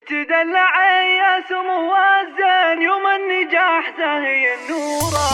تدلعي يا سمو الزين يوم النجاح زاهي النورة.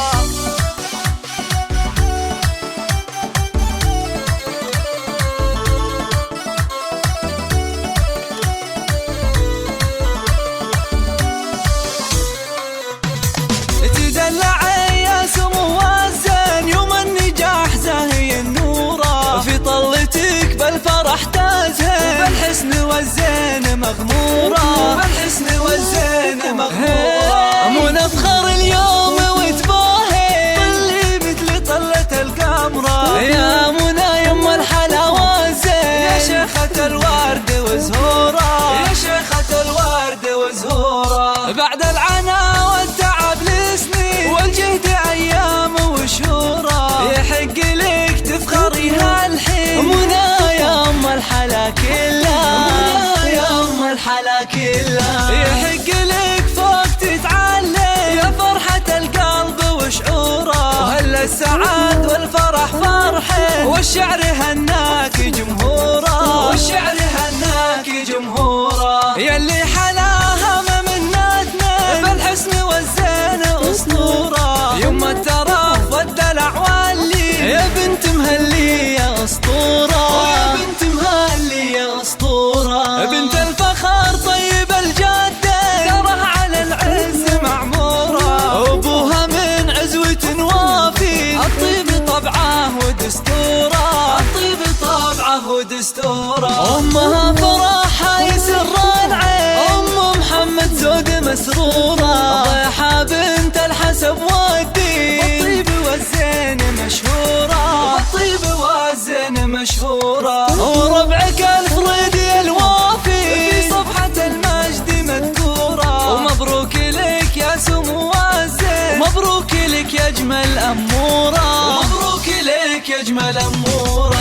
تدلعي يا سمو الزين يوم النجاح زاهي النورة، في طلتك بالفرح تازهن وبالحسن والزين مغمورة، بالحسن والزين مغمورة. مو نفخر اليوم وتباهي طلي مثل طلة القمرة، يا منى يم الحلاوة الزين يا شيخة الورد وزهورة، يا شيخة الورد وزهورة. بعد العنا والتعب لسنين والجهد ايام وشهورة، يحق لك تفخري هالحين منى يا ام الحلا كلها، منى يا ام الحلا كلها. يحق لك فوق تتعلي يا فرحة القلب وشعوره، وهلا السعاد والفرح فرحه والشعر هناك جمهوره، والشعر هناك جمهوره. يلي حلاها منتنا بالحسن والزين اسطوره، يما الترف والدلع واللي يا بنت مهلي يا اسطوره، يا بنت مهلي يا اسطوره. بنت الفخر طيب الجده ترى على العز معموره، ابوها من عزوه وافي الطيب طبعه ودستوره، الطيب طبعه ودستوره. امها فرحها يسر العين ام محمد زود مسروره، ضيحه بنت الحسب والدين بالطيب والزين مشهوره، بالطيب والزين مشهوره. وربعك الفريدي الوافي في صفحه المجد مذكوره، ومبروك لك يا سمو الزين، مبروك لك يا اجمل اموره، مبروك لك يا اجمل اموره.